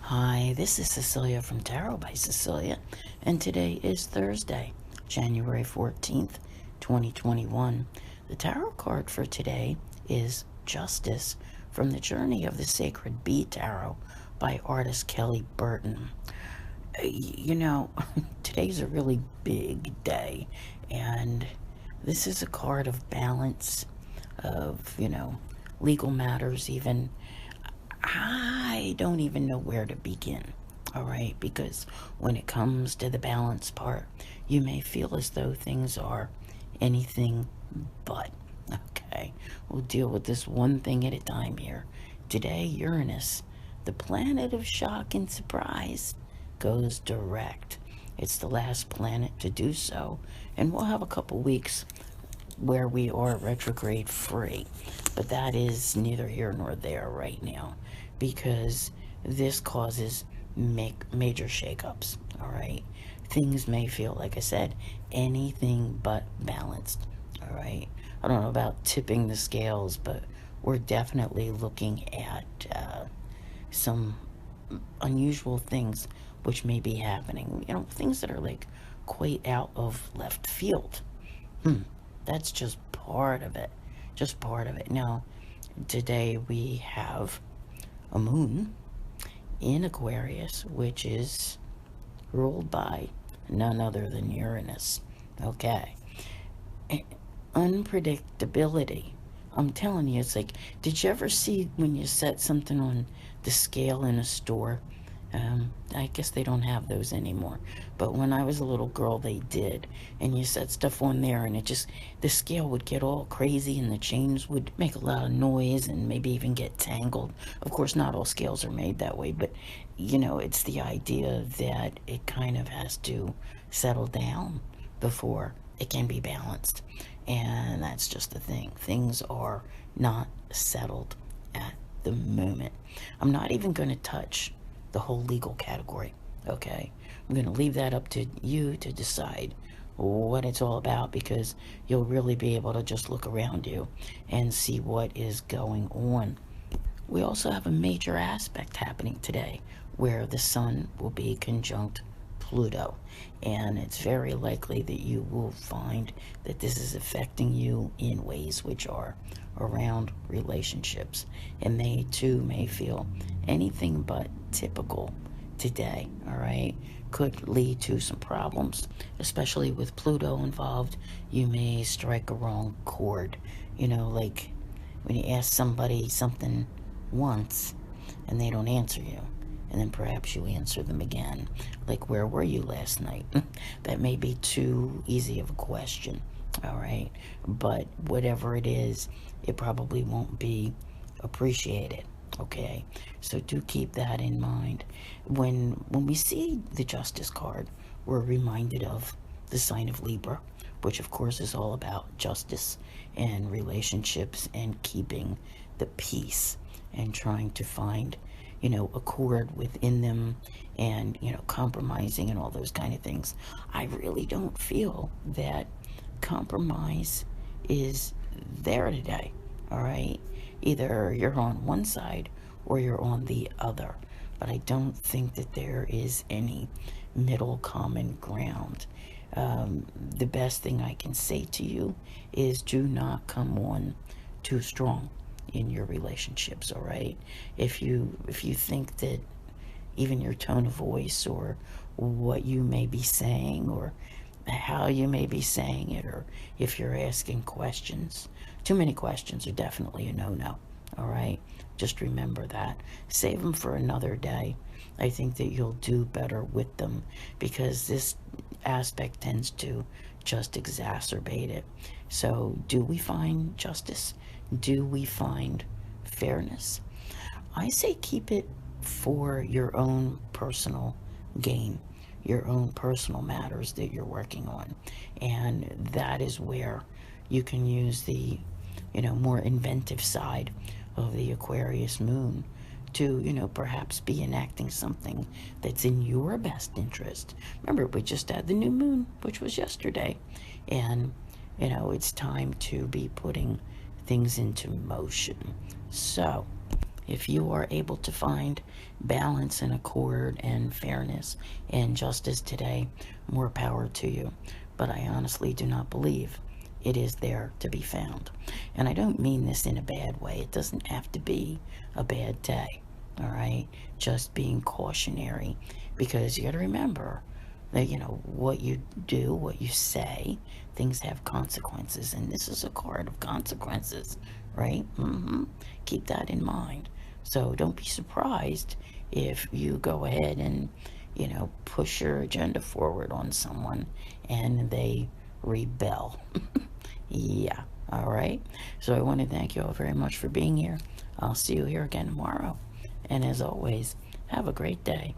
Hi, this is Cecilia from Tarot by Cecilia, and today is Thursday, January 14th, 2021. The tarot card for today is Justice from the Journey of the Sacred Bee Tarot by artist Kelly Burton. Today's a really big day, and this is a card of balance, of, legal matters, even. I don't even know where to begin, all right? Because when it comes to the balance part, you may feel as though things are anything but. Okay, we'll deal with this one thing at a time here. Today, Uranus, the planet of shock and surprise, goes direct. It's the last planet to do so, and we'll have a couple weeks where we are retrograde free. But that is neither here nor there right now, because this causes major shakeups, all right? Things may feel, like I said, anything but balanced, all right? I don't know about tipping the scales, but we're definitely looking at some unusual things which may be happening. Things that are like quite out of left field. That's just part of it. Just part of it. Now, today we have a moon in Aquarius, which is ruled by none other than Uranus. Okay. Unpredictability. I'm telling you, it's like, did you ever see when you set something on the scale in a store? I guess they don't have those anymore. But when I was a little girl, they did. And you set stuff on there, and the scale would get all crazy, and the chains would make a lot of noise and maybe even get tangled. Of course, not all scales are made that way, but, it's the idea that it kind of has to settle down before it can be balanced. And that's just the thing. Things are not settled at the moment. I'm not even going to touch the whole legal category, okay? I'm going to leave that up to you to decide what it's all about, because you'll really be able to just look around you and see what is going on. We also have a major aspect happening today where the sun will be conjunct Pluto, and it's very likely that you will find that this is affecting you in ways which are around relationships, and they too may feel anything but typical today, all right? Could lead to some problems, especially with Pluto involved. You may strike a wrong chord, like when you ask somebody something once and they don't answer you, and then perhaps you answer them again, like, where were you last night? That may be too easy of a question, all right? But whatever it is, it probably won't be appreciated, okay? So do keep that in mind. When we see the Justice card, we're reminded of the sign of Libra, which of course is all about justice and relationships and keeping the peace and trying to find accord within them, and compromising and all those kind of things. I really don't feel that compromise is there today, all right? Either you're on one side or you're on the other, but I don't think that there is any middle common ground. The best thing I can say to you is do not come on too strong in your relationships, all right? If you think that even your tone of voice, or what you may be saying, or how you may be saying it, or if you're asking questions, too many questions are definitely a no-no, all right? Just remember that. Save them for another day. I think that you'll do better with them, because this aspect tends to just exacerbate it. So do we find justice? Do we find fairness? I say keep it for your own personal gain, your own personal matters that you're working on. And that is where you can use the, more inventive side of the Aquarius moon to, perhaps be enacting something that's in your best interest. Remember, we just had the new moon, which was yesterday. And, it's time to be putting things into motion. So, If you are able to find balance and accord and fairness and justice today, more power to you. But I honestly do not believe it is there to be found. And I don't mean this in a bad way. It doesn't have to be a bad day, all right? Just being cautionary, because you got to remember that, what you do, what you say, things have consequences, and this is a card of consequences, right? Keep that in mind. So don't be surprised if you go ahead and, push your agenda forward on someone and they rebel. Yeah, all right. So I want to thank you all very much for being here. I'll see you here again tomorrow. And as always, have a great day.